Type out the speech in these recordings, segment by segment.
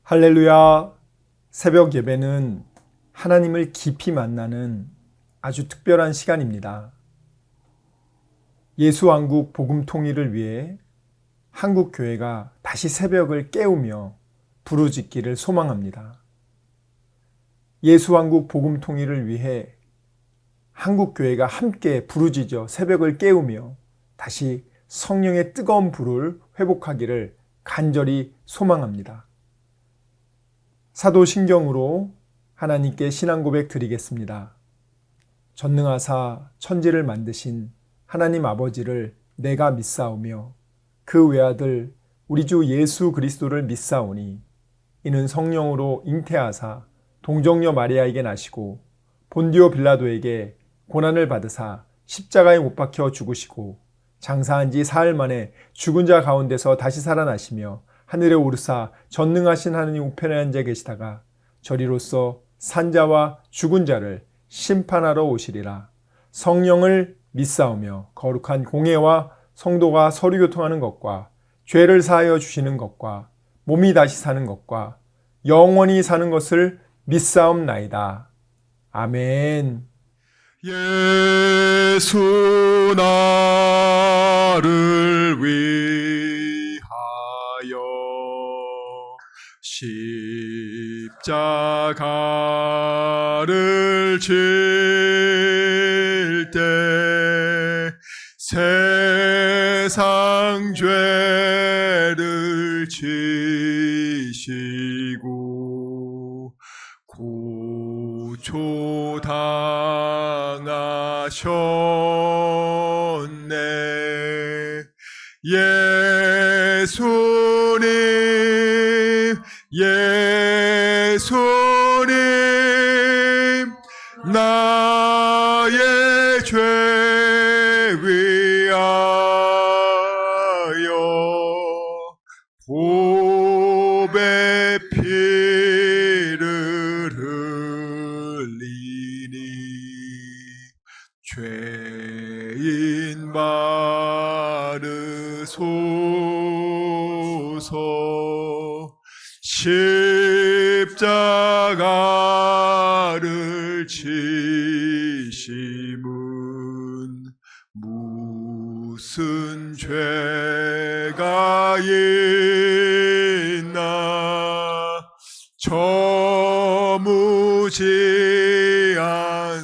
할렐루야. 새벽 예배는 하나님을 깊이 만나는 아주 특별한 시간입니다. 예수왕국 복음 통일을 위해 한국 교회가 다시 새벽을 깨우며 부르짖기를 소망합니다. 예수왕국 복음 통일을 위해 한국 교회가 함께 부르짖어 새벽을 깨우며 다시 성령의 뜨거운 불을 회복하기를 간절히 소망합니다. 사도신경으로 하나님께 신앙 고백 드리겠습니다. 전능하사 천지를 만드신 하나님 아버지를 내가 믿사오며 그 외아들 우리 주 예수 그리스도를 믿사오니 이는 성령으로 잉태하사 동정녀 마리아에게 나시고 본디오 빌라도에게 고난을 받으사 십자가에 못 박혀 죽으시고 장사한 지 사흘 만에 죽은 자 가운데서 다시 살아나시며 하늘에 오르사 전능하신 하느님 우편에 앉아 계시다가 저리로서 산자와 죽은 자를 심판하러 오시리라. 성령을 믿사오며 거룩한 공회와 성도가 서로 교통하는 것과 죄를 사하여 주시는 것과 몸이 다시 사는 것과 영원히 사는 것을 믿사옵나이다. 아멘. 예수 나를 위하여 십자가를 질 때 세상 죄를 지시고 고초당하셨네. 예수님 나의 죄 위하여 보배 피를 흘리니 죄인 바르소서. 십자가를 지심은 무슨 죄가 있나. 저 무지한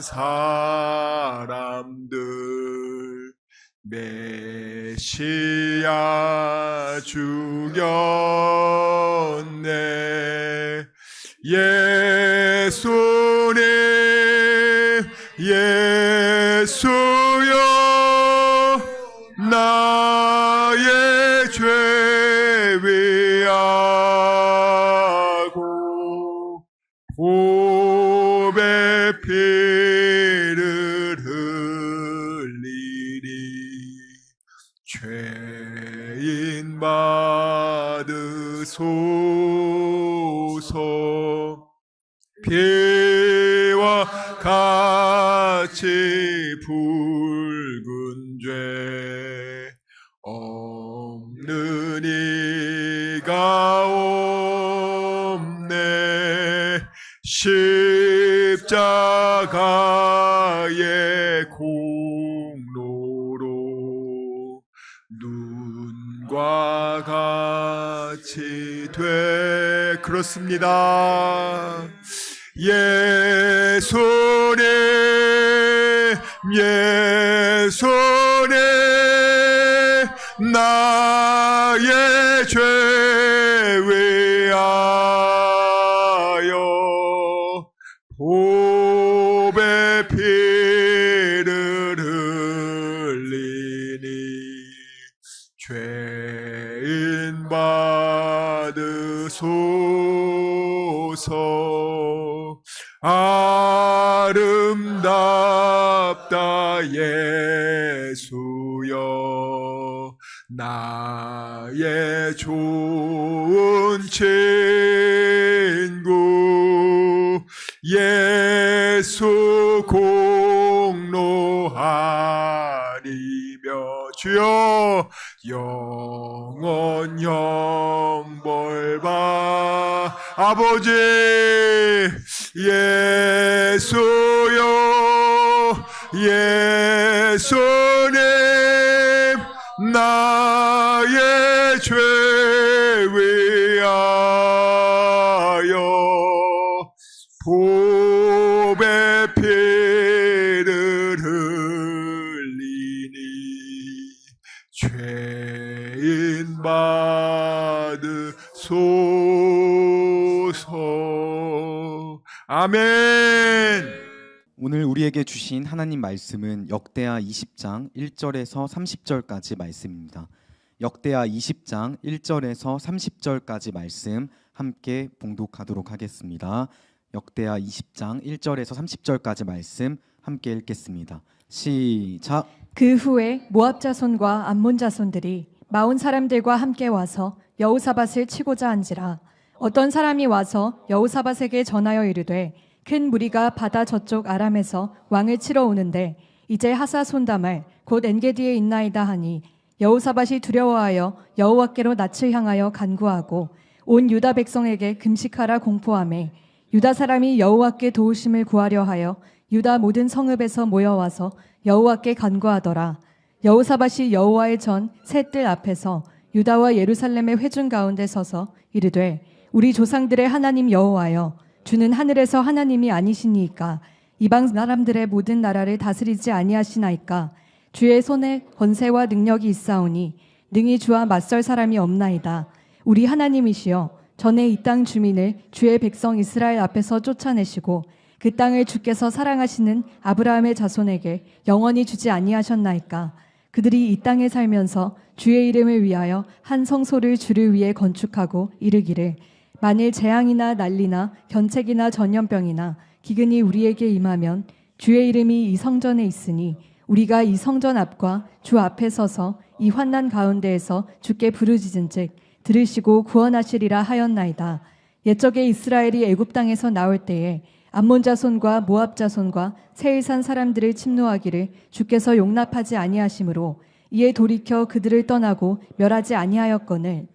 사람들 메시아 죽였네. 예수님 예수여 나의 죄 위하고 보배 피를 흘리니 죄인 받으소서. 피와 같이 붉은 죄 없는 이가 없네. 십자가의 공로로 눈과 같이 돼. 그렇습니다. 예수님 예수님 나의 죄 위하여 보배 피를 흘리니 죄인 받으소서. 아름답다 예수여 나의 좋은 친구. 예수 공로하리며 주여 영원 영벌 받 아버지 예수여 예수님 나의 죄 위하여 보배 피를 흘리니 죄인 받으소서. 아멘. 오늘 우리에게 주신 하나님 말씀은 역대하 20장 1절에서 30절까지 말씀입니다. 역대하 20장 1절에서 30절까지 말씀 함께 봉독하도록 하겠습니다. 역대하 20장 1절에서 30절까지 말씀 함께 읽겠습니다. 시작. 그 후에 모압 자손과 암몬 자손들이 마온 사람들과 함께 와서 여호사밧을 치고자 한지라. 어떤 사람이 와서 여호사밧에게 전하여 이르되 큰 무리가 바다 저쪽 아람에서 왕을 치러 오는데 이제 하사손다말 곧 엔게디에 있나이다 하니 여호사밧이 두려워하여 여호와께로 낯을 향하여 간구하고 온 유다 백성에게 금식하라 공포하매 유다 사람이 여호와께 도우심을 구하려 하여 유다 모든 성읍에서 모여와서 여호와께 간구하더라. 여호사밧이 여호와의 전 새 뜰 앞에서 유다와 예루살렘의 회중 가운데 서서 이르되 우리 조상들의 하나님 여호와여 주는 하늘에서 하나님이 아니시니이까 이방 사람들의 모든 나라를 다스리지 아니하시나이까 주의 손에 권세와 능력이 있사오니 능히 주와 맞설 사람이 없나이다. 우리 하나님이시여 전에 이 땅 주민을 주의 백성 이스라엘 앞에서 쫓아내시고 그 땅을 주께서 사랑하시는 아브라함의 자손에게 영원히 주지 아니하셨나이까. 그들이 이 땅에 살면서 주의 이름을 위하여 한 성소를 주를 위해 건축하고 이르기를 만일 재앙이나 난리나 견책이나 전염병이나 기근이 우리에게 임하면 주의 이름이 이 성전에 있으니 우리가 이 성전 앞과 주 앞에 서서 이 환난 가운데에서 주께 부르짖은즉 들으시고 구원하시리라 하였나이다. 옛적에 이스라엘이 애굽 땅에서 나올 때에 암몬 자손과 모압 자손과 세일산 사람들을 침노하기를 주께서 용납하지 아니하심으로 이에 돌이켜 그들을 떠나고 멸하지 아니하였거늘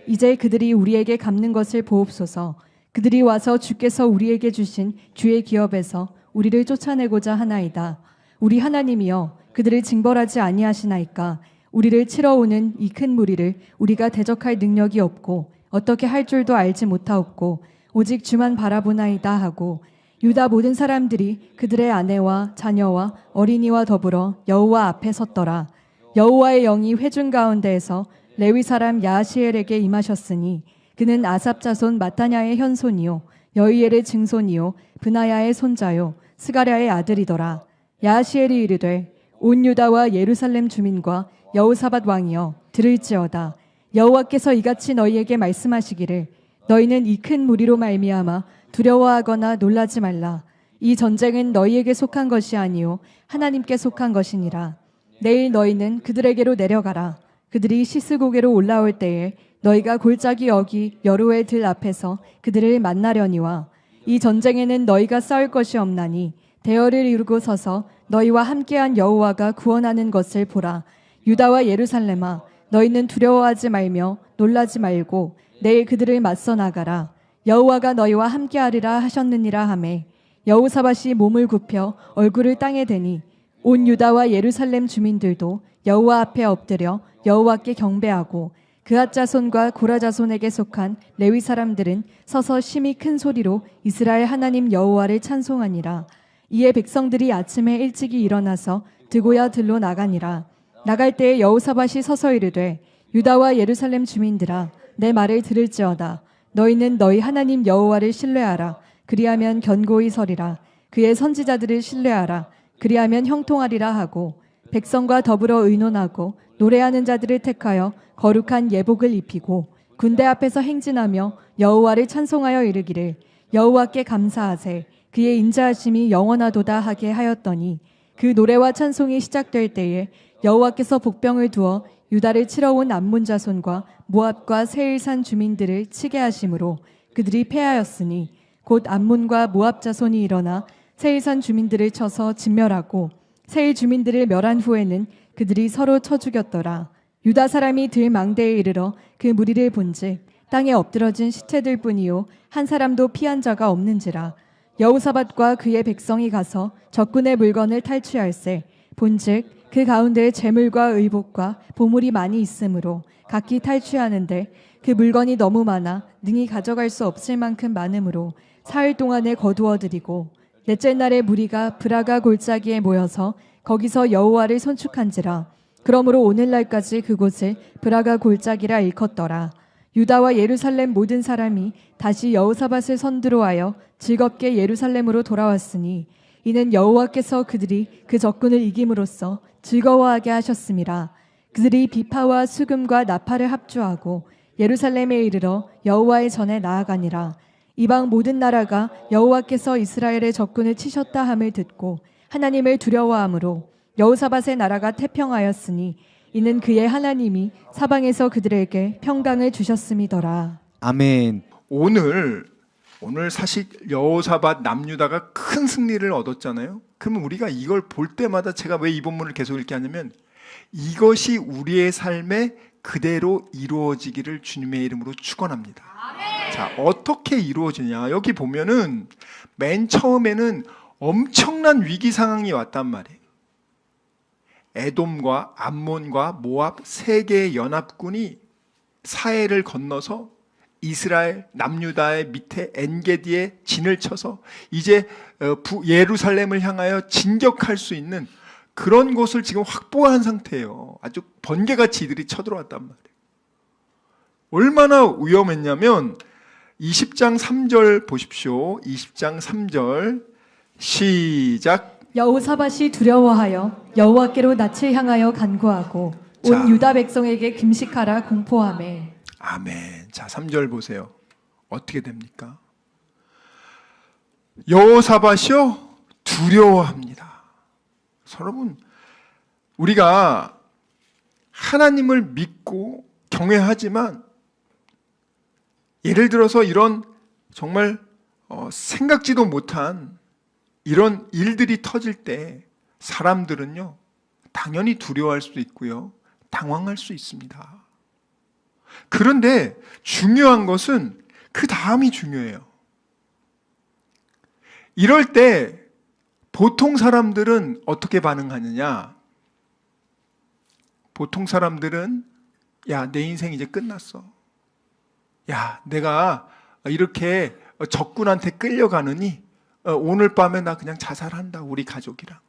이제 그들이 우리에게 갚는 것을 보옵소서. 그들이 와서 주께서 우리에게 주신 주의 기업에서 우리를 쫓아내고자 하나이다. 우리 하나님이여 그들을 징벌하지 아니하시나이까. 우리를 치러 오는 이 큰 무리를 우리가 대적할 능력이 없고 어떻게 할 줄도 알지 못하옵고 오직 주만 바라보나이다 하고 유다 모든 사람들이 그들의 아내와 자녀와 어린이와 더불어 여호와 앞에 섰더라. 여호와의 영이 회중 가운데에서 레위 사람 야하시엘에게 임하셨으니 그는 아삽 자손 마타냐의 현손이요 여이엘의 증손이요 브나야의 손자요 스가랴의 아들이더라. 야하시엘이 이르되 온 유다와 예루살렘 주민과 여호사밧 왕이여 들을지어다. 여호와께서 이같이 너희에게 말씀하시기를 너희는 이 큰 무리로 말미암아 두려워하거나 놀라지 말라. 이 전쟁은 너희에게 속한 것이 아니요 하나님께 속한 것이니라. 내일 너희는 그들에게로 내려가라. 그들이 시스고개로 올라올 때에 너희가 골짜기 여기 여로의 들 앞에서 그들을 만나려니와 이 전쟁에는 너희가 싸울 것이 없나니 대열을 이루고 서서 너희와 함께한 여호와가 구원하는 것을 보라. 유다와 예루살렘아 너희는 두려워하지 말며 놀라지 말고 내일 그들을 맞서 나가라. 여호와가 너희와 함께하리라 하셨느니라 하매 여호사밧이 몸을 굽혀 얼굴을 땅에 대니 온 유다와 예루살렘 주민들도 여호와 앞에 엎드려 여호와께 경배하고 그앗 자손과 고라 자손에게 속한 레위 사람들은 서서 심히 큰 소리로 이스라엘 하나님 여호와를 찬송하니라. 이에 백성들이 아침에 일찍이 일어나서 드고야 들로 나가니라. 나갈 때에 여호사밧이 서서 이르되 유다와 예루살렘 주민들아 내 말을 들을지어다. 너희는 너희 하나님 여호와를 신뢰하라. 그리하면 견고히 서리라. 그의 선지자들을 신뢰하라. 그리하면 형통하리라 하고 백성과 더불어 의논하고 노래하는 자들을 택하여 거룩한 예복을 입히고 군대 앞에서 행진하며 여호와를 찬송하여 이르기를 여호와께 감사하세. 그의 인자하심이 영원하도다 하게 하였더니 그 노래와 찬송이 시작될 때에 여호와께서 복병을 두어 유다를 치러 온 암몬 자손과 모압과 세일산 주민들을 치게 하심으로 그들이 패하였으니 곧 암몬과 모압 자손이 일어나 세일산 주민들을 쳐서 진멸하고 세일 주민들을 멸한 후에는 그들이 서로 쳐 죽였더라. 유다 사람이 들 망대에 이르러 그 무리를 본즉 땅에 엎드러진 시체들 뿐이요 한 사람도 피한 자가 없는지라. 여호사밧과 그의 백성이 가서 적군의 물건을 탈취할세. 본즉 그 가운데 재물과 의복과 보물이 많이 있으므로 각기 탈취하는데 그 물건이 너무 많아 능히 가져갈 수 없을 만큼 많으므로 사흘 동안에 거두어들이고 넷째 날에 무리가 브라가 골짜기에 모여서 거기서 여호와를 손축한지라. 그러므로 오늘날까지 그곳을 브라가 골짜기라 일컫더라. 유다와 예루살렘 모든 사람이 다시 여호사밧을 선두로하여 즐겁게 예루살렘으로 돌아왔으니 이는 여호와께서 그들이 그 적군을 이김으로써 즐거워하게 하셨음이라. 그들이 비파와 수금과 나팔을 합주하고 예루살렘에 이르러 여호와의 전에 나아가니라. 이방 모든 나라가 여호와께서 이스라엘의 적군을 치셨다 함을 듣고 하나님을 두려워하므로 여호사밧의 나라가 태평하였으니 이는 그의 하나님이 사방에서 그들에게 평강을 주셨음이더라. 아멘. 오늘 사실 여호사밧 남유다가 큰 승리를 얻었잖아요. 그러면 우리가 이걸 볼 때마다 제가 왜 이 본문을 계속 읽게 하냐면 이것이 우리의 삶에 그대로 이루어지기를 주님의 이름으로 축원합니다. 자, 어떻게 이루어지냐? 여기 보면은 맨 처음에는 엄청난 위기 상황이 왔단 말이에요. 에돔과 암몬과 모압 세 개의 연합군이 사해를 건너서 이스라엘 남유다의 밑에 엔게디에 진을 쳐서 이제 예루살렘을 향하여 진격할 수 있는 그런 곳을 지금 확보한 상태예요. 아주 번개같이 이들이 쳐들어왔단 말이에요. 얼마나 위험했냐면 20장 3절 보십시오. 20장 3절 시작. 여호사밧이 두려워하여 여호와께로 낯을 향하여 간구하고 온 자. 유다 백성에게 금식하라 공포하매. 아멘. 자, 3절 보세요. 어떻게 됩니까? 여호사밧이요 두려워합니다. 여러분, 우리가 하나님을 믿고 경외하지만 예를 들어서 이런 정말 생각지도 못한 이런 일들이 터질 때 사람들은요 당연히 두려워할 수도 있고요 당황할 수 있습니다. 그런데 중요한 것은 그 다음이 중요해요. 이럴 때 보통 사람들은 어떻게 반응하느냐? 보통 사람들은 야, 내 인생 이제 끝났어. 야, 내가 이렇게 적군한테 끌려가느니 오늘 밤에 나 그냥 자살한다. 우리 가족이랑.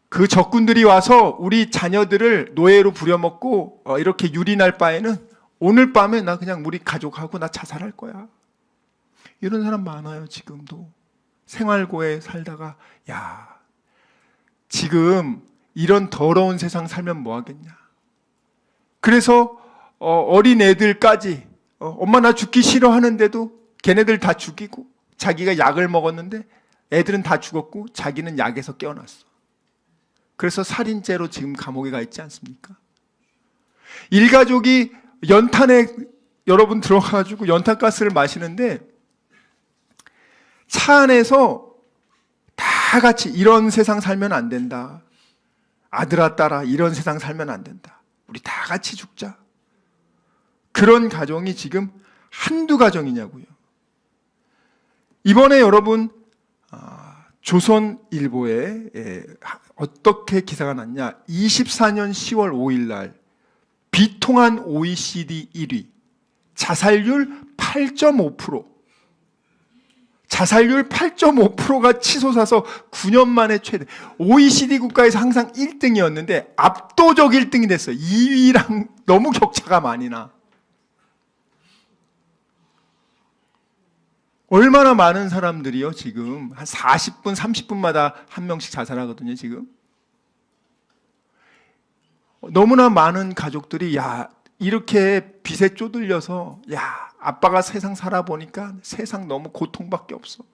그 적군들이 와서 우리 자녀들을 노예로 부려먹고 이렇게 유린할 바에는 오늘 밤에 나 그냥 우리 가족하고 나 자살할 거야. 이런 사람 많아요. 지금도. 생활고에 살다가 야, 지금 이런 더러운 세상 살면 뭐 하겠냐. 그래서 어린 애들까지 엄마 나 죽기 싫어하는데도 걔네들 다 죽이고 자기가 약을 먹었는데 애들은 다 죽었고 자기는 약에서 깨어났어. 그래서 살인죄로 지금 감옥에 가 있지 않습니까? 일가족이 연탄에 여러분 들어가가지고 연탄가스를 마시는데 차 안에서 다 같이 이런 세상 살면 안 된다. 아들아 딸아 이런 세상 살면 안 된다. 우리 다 같이 죽자. 그런 가정이 지금 한두 가정이냐고요. 이번에 여러분 조선일보에 어떻게 기사가 났냐. 24년 10월 5일 날 비통한 OECD 1위 자살률 8.5%. 자살률 8.5%가 치솟아서 9년 만에 최대. OECD 국가에서 항상 1등이었는데 압도적 1등이 됐어요. 2위랑 너무 격차가 많이 나. 얼마나 많은 사람들이요, 지금. 한 40분, 30분마다 한 명씩 자살하거든요, 지금. 너무나 많은 가족들이, 야, 이렇게 빚에 쪼들려서, 야, 아빠가 세상 살아보니까 세상 너무 고통밖에 없어.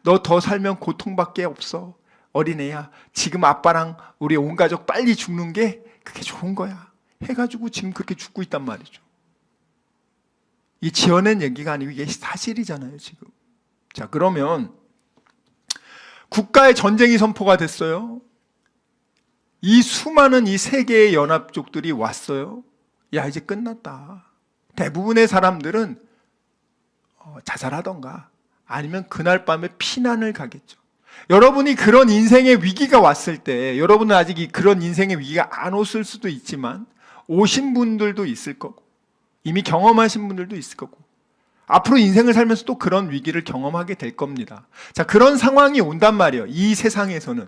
너 더 살면 고통밖에 없어. 어린애야. 지금 아빠랑 우리 온 가족 빨리 죽는 게 그게 좋은 거야. 해가지고 지금 그렇게 죽고 있단 말이죠. 이 지어낸 얘기가 아니고 이게 사실이잖아요, 지금. 자, 그러면 국가의 전쟁이 선포가 됐어요. 이 수많은 이 세계의 연합족들이 왔어요. 야, 이제 끝났다. 대부분의 사람들은 자살하던가 아니면 그날 밤에 피난을 가겠죠. 여러분이 그런 인생의 위기가 왔을 때, 여러분은 아직 그런 인생의 위기가 안 왔을 수도 있지만 오신 분들도 있을 거고 이미 경험하신 분들도 있을 거고 앞으로 인생을 살면서 또 그런 위기를 경험하게 될 겁니다. 자, 그런 상황이 온단 말이에요. 이 세상에서는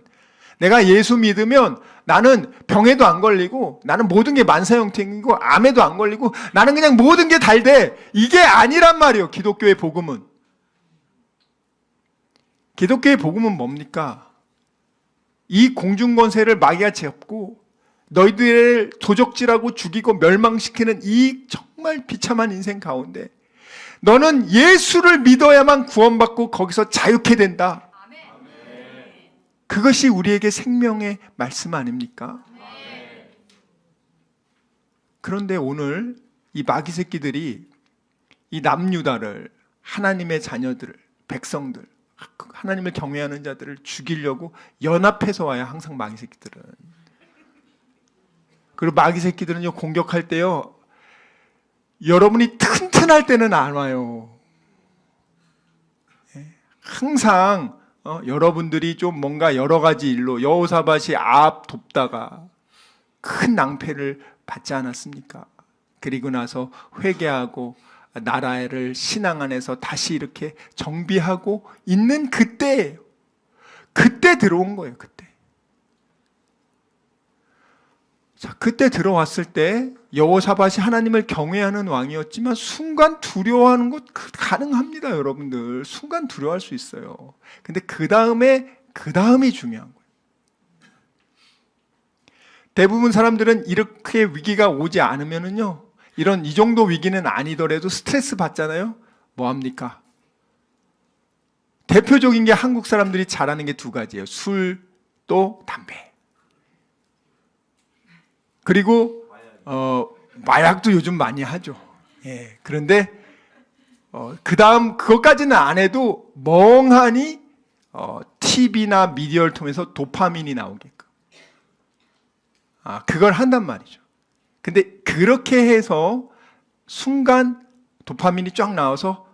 내가 예수 믿으면 나는 병에도 안 걸리고 나는 모든 게 만사형통이고 암에도 안 걸리고 나는 그냥 모든 게 잘 돼. 이게 아니란 말이에요. 기독교의 복음은. 기독교의 복음은 뭡니까? 이 공중권세를 마귀가 잡고 너희들을 도적질하고 죽이고 멸망시키는 이 정말 비참한 인생 가운데 너는 예수를 믿어야만 구원받고 거기서 자유케 된다. 그것이 우리에게 생명의 말씀 아닙니까? 그런데 오늘 이 마귀 새끼들이 이 남유다를, 하나님의 자녀들을, 백성들, 하나님을 경외하는 자들을 죽이려고 연합해서 와요. 항상 마귀 새끼들은. 그리고 마귀 새끼들은요, 공격할 때요, 여러분이 튼튼할 때는 안 와요. 항상 여러분들이 좀 뭔가 여러 가지 일로 여호사밧이 아합 돕다가 큰 낭패를 받지 않았습니까? 그리고 나서 회개하고 나라를 신앙 안에서 다시 이렇게 정비하고 있는 그때예요. 그때 들어온 거예요. 그때. 자, 그때 들어왔을 때 여호사밧이 하나님을 경외하는 왕이었지만 순간 두려워하는 것 가능합니다, 여러분들. 순간 두려워할 수 있어요. 근데 그 다음이 중요한 거예요. 대부분 사람들은 이렇게 위기가 오지 않으면은요, 이 정도 위기는 아니더라도 스트레스 받잖아요. 뭐 합니까? 대표적인 게 한국 사람들이 잘하는 게 두 가지예요. 술, 또 담배. 그리고 마약도 요즘 많이 하죠. 예. 그런데 그다음 그것까지는 안 해도 멍하니 TV나 미디어를 통해서 도파민이 나오게끔. 그걸 한단 말이죠. 근데 그렇게 해서 순간 도파민이 쫙 나와서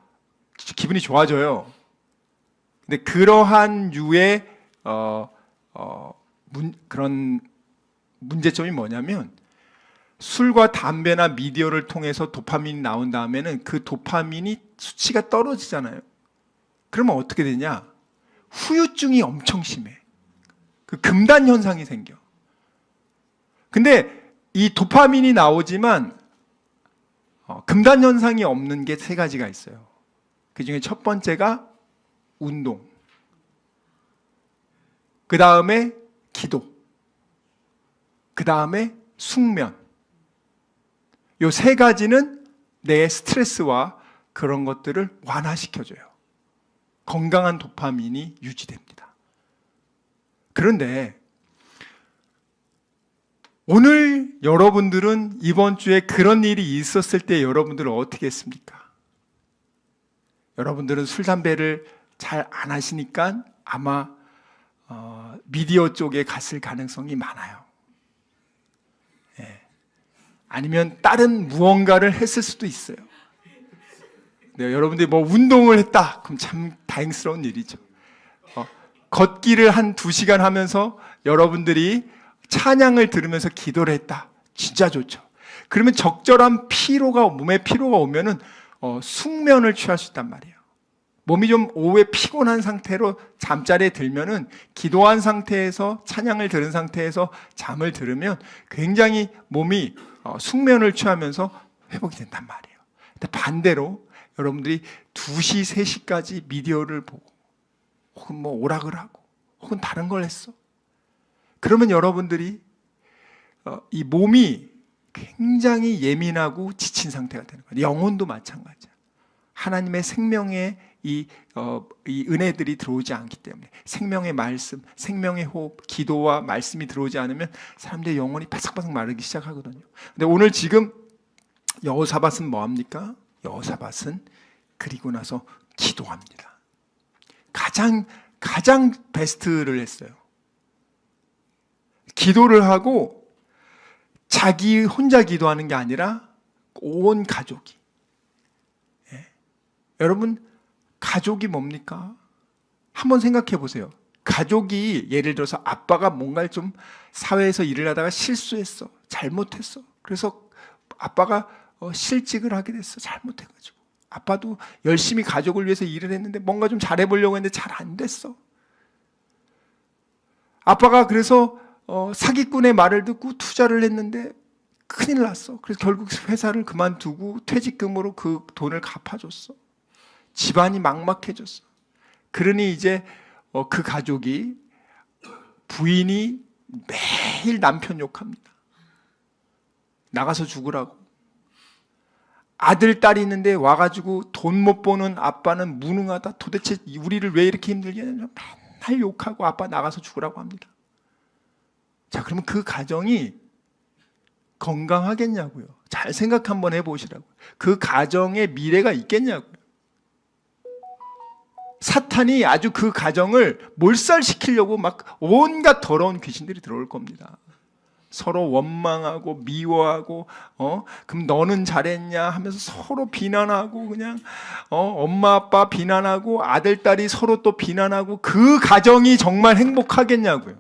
기분이 좋아져요. 근데 그러한 유의 그런 문제점이 뭐냐면 술과 담배나 미디어를 통해서 도파민이 나온 다음에는 그 도파민이 수치가 떨어지잖아요. 그러면 어떻게 되냐? 후유증이 엄청 심해. 그 금단 현상이 생겨. 근데 이 도파민이 나오지만 금단 현상이 없는 게 세 가지가 있어요. 그 중에 첫 번째가 운동, 그 다음에 기도, 그 다음에 숙면. 요 세 가지는 내 스트레스와 그런 것들을 완화시켜줘요. 건강한 도파민이 유지됩니다. 그런데 오늘 여러분들은 이번 주에 그런 일이 있었을 때 여러분들은 어떻게 했습니까? 여러분들은 술, 담배를 잘 안 하시니까 아마 미디어 쪽에 갔을 가능성이 많아요. 아니면 다른 무언가를 했을 수도 있어요. 네, 여러분들이 뭐 운동을 했다. 그럼 참 다행스러운 일이죠. 걷기를 한 2시간 하면서 여러분들이 찬양을 들으면서 기도를 했다. 진짜 좋죠. 그러면 적절한 몸에 피로가 오면은 숙면을 취할 수 있단 말이에요. 몸이 좀 오후에 피곤한 상태로 잠자리에 들면은 기도한 상태에서 찬양을 들은 상태에서 잠을 들으면 굉장히 몸이 숙면을 취하면서 회복이 된단 말이에요. 근데 반대로 여러분들이 2시, 3시까지 미디어를 보고 혹은 뭐 오락을 하고 혹은 다른 걸 했어. 그러면 여러분들이 이 몸이 굉장히 예민하고 지친 상태가 되는 거예요. 영혼도 마찬가지야. 하나님의 생명의 이 은혜들이 들어오지 않기 때문에 생명의 말씀, 생명의 호흡, 기도와 말씀이 들어오지 않으면 사람들의 영혼이 바삭바삭 마르기 시작하거든요. 근데 오늘 지금 여호사밧은 뭐합니까? 여호사밧은 그리고 나서 기도합니다. 가장 베스트를 했어요. 기도를 하고 자기 혼자 기도하는 게 아니라 온 가족이 여러분, 가족이 뭡니까? 한번 생각해 보세요. 가족이 예를 들어서 아빠가 뭔가를 좀 사회에서 일을 하다가 실수했어. 잘못했어. 그래서 아빠가 실직을 하게 됐어. 잘못해가지고. 아빠도 열심히 가족을 위해서 일을 했는데 뭔가 좀 잘해보려고 했는데 잘 안 됐어. 아빠가 그래서 사기꾼의 말을 듣고 투자를 했는데 큰일 났어. 그래서 결국 회사를 그만두고 퇴직금으로 그 돈을 갚아줬어. 집안이 막막해졌어. 그러니 이제 그 가족이, 부인이 매일 남편 욕합니다. 나가서 죽으라고. 아들, 딸이 있는데 와가지고 돈 못 버는 아빠는 무능하다. 도대체 우리를 왜 이렇게 힘들게 하냐. 맨날 욕하고 아빠 나가서 죽으라고 합니다. 자, 그러면 그 가정이 건강하겠냐고요. 잘 생각 한번 해보시라고요. 그 가정에 미래가 있겠냐고요. 사탄이 아주 그 가정을 몰살시키려고 막 온갖 더러운 귀신들이 들어올 겁니다. 서로 원망하고 미워하고 그럼 너는 잘했냐 하면서 서로 비난하고 그냥 엄마 아빠 비난하고 아들 딸이 서로 또 비난하고 그 가정이 정말 행복하겠냐고요.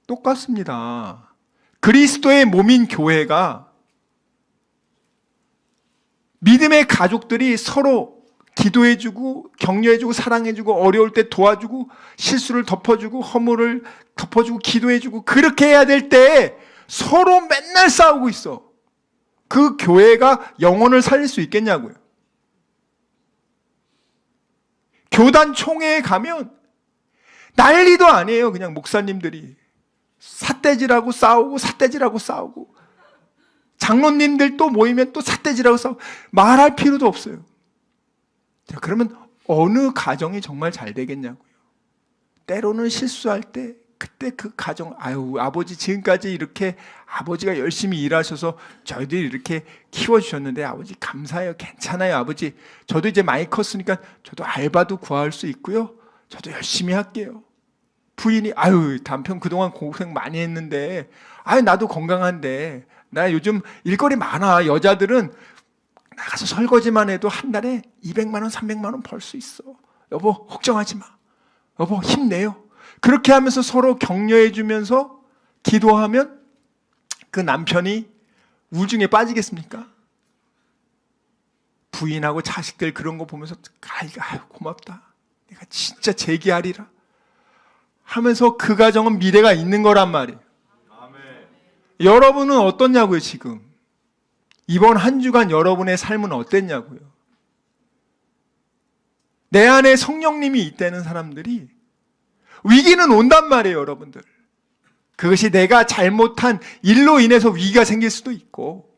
똑같습니다. 그리스도의 몸인 교회가 믿음의 가족들이 서로 기도해주고 격려해주고 사랑해주고 어려울 때 도와주고 실수를 덮어주고 허물을 덮어주고 기도해주고 그렇게 해야 될 때 서로 맨날 싸우고 있어. 그 교회가 영혼을 살릴 수 있겠냐고요. 교단 총회에 가면 난리도 아니에요. 그냥 목사님들이 삿대질하고 싸우고 삿대질하고 싸우고 장로님들 또 모이면 또 삿대질하고 싸우고 말할 필요도 없어요. 자, 그러면 어느 가정이 정말 잘 되겠냐고요. 때로는 실수할 때 그때 그 가정, 아유 아버지 지금까지 이렇게 아버지가 열심히 일하셔서 저희들이 이렇게 키워주셨는데 아버지 감사해요. 괜찮아요 아버지. 저도 이제 많이 컸으니까 저도 알바도 구할 수 있고요. 저도 열심히 할게요. 부인이 아유 남편 그동안 고생 많이 했는데 아유 나도 건강한데 나 요즘 일거리 많아. 여자들은 나가서 설거지만 해도 한 달에 200만 원, 300만 원 벌 수 있어. 여보 걱정하지 마. 여보 힘내요. 그렇게 하면서 서로 격려해 주면서 기도하면 그 남편이 우중에 빠지겠습니까? 부인하고 자식들 그런 거 보면서 아유 고맙다. 내가 진짜 재기하리라 하면서 그 가정은 미래가 있는 거란 말이에요. 아멘. 여러분은 어떻냐고요 지금. 이번 한 주간 여러분의 삶은 어땠냐고요. 내 안에 성령님이 있다는 사람들이 위기는 온단 말이에요 여러분들. 그것이 내가 잘못한 일로 인해서 위기가 생길 수도 있고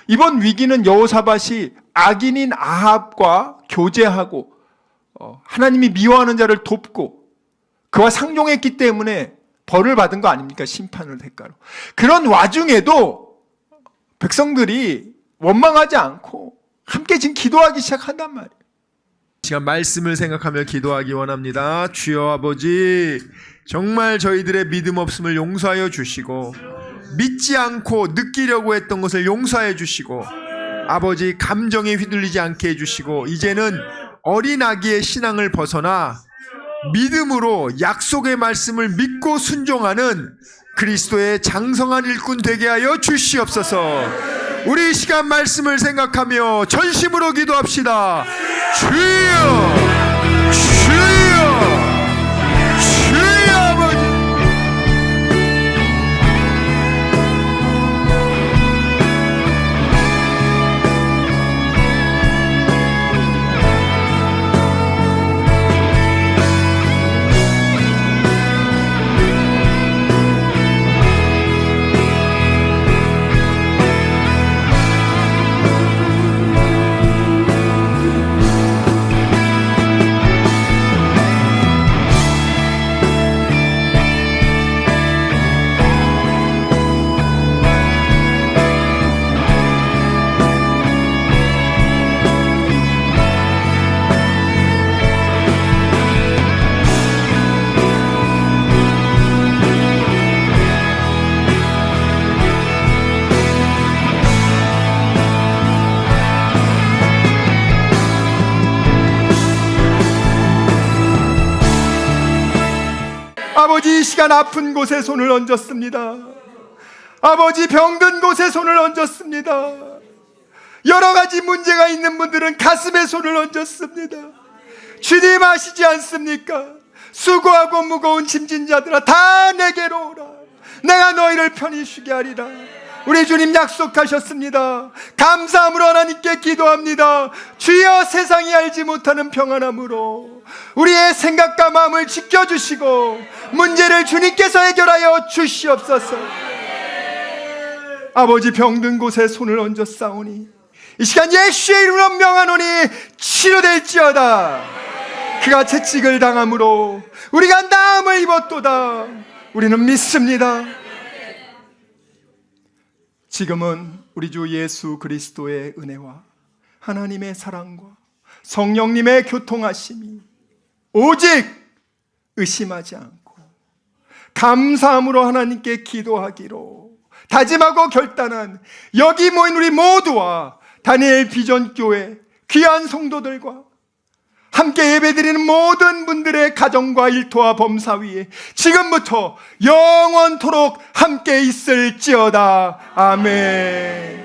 이번 위기는 여호사밧이 악인인 아합과 교제하고 하나님이 미워하는 자를 돕고 그와 상종했기 때문에 벌을 받은 거 아닙니까? 심판을 대가로. 그런 와중에도 백성들이 원망하지 않고 함께 지금 기도하기 시작한단 말이에요. 시간 말씀을 생각하며 기도하기 원합니다. 주여 아버지, 정말 저희들의 믿음 없음을 용서하여 주시고 믿지 않고 느끼려고 했던 것을 용서해 주시고 아버지 감정에 휘둘리지 않게 해주시고 이제는 어린 아기의 신앙을 벗어나 믿음으로 약속의 말씀을 믿고 순종하는 그리스도의 장성한 일꾼 되게 하여 주시옵소서. 우리 이 시간 말씀을 생각하며 전심으로 기도합시다. 주여 주여 주여 아버지. 아버지, 이 시간 아픈 곳에 손을 얹었습니다. 아버지, 병든 곳에 손을 얹었습니다. 여러 가지 문제가 있는 분들은 가슴에 손을 얹었습니다. 주님 아시지 않습니까? 수고하고 무거운 짐진 자들아, 다 내게로 오라. 내가 너희를 편히 쉬게 하리라. 우리 주님 약속하셨습니다. 감사함으로 하나님께 기도합니다. 주여, 세상이 알지 못하는 평안함으로 우리의 생각과 마음을 지켜주시고 문제를 주님께서 해결하여 주시옵소서. 아버지, 병든 곳에 손을 얹어 싸우니 이 시간 예수의 이름으로 명하노니 치료될지어다. 그가 채찍을 당함으로 우리가 나음을 입었도다. 우리는 믿습니다. 지금은 우리 주 예수 그리스도의 은혜와 하나님의 사랑과 성령님의 교통하심이 오직 의심하지 않고 감사함으로 하나님께 기도하기로 다짐하고 결단한 여기 모인 우리 모두와 다니엘 비전교회 귀한 성도들과 함께 예배드리는 모든 분들의 가정과 일터와 범사 위에 지금부터 영원토록 함께 있을지어다. 아멘.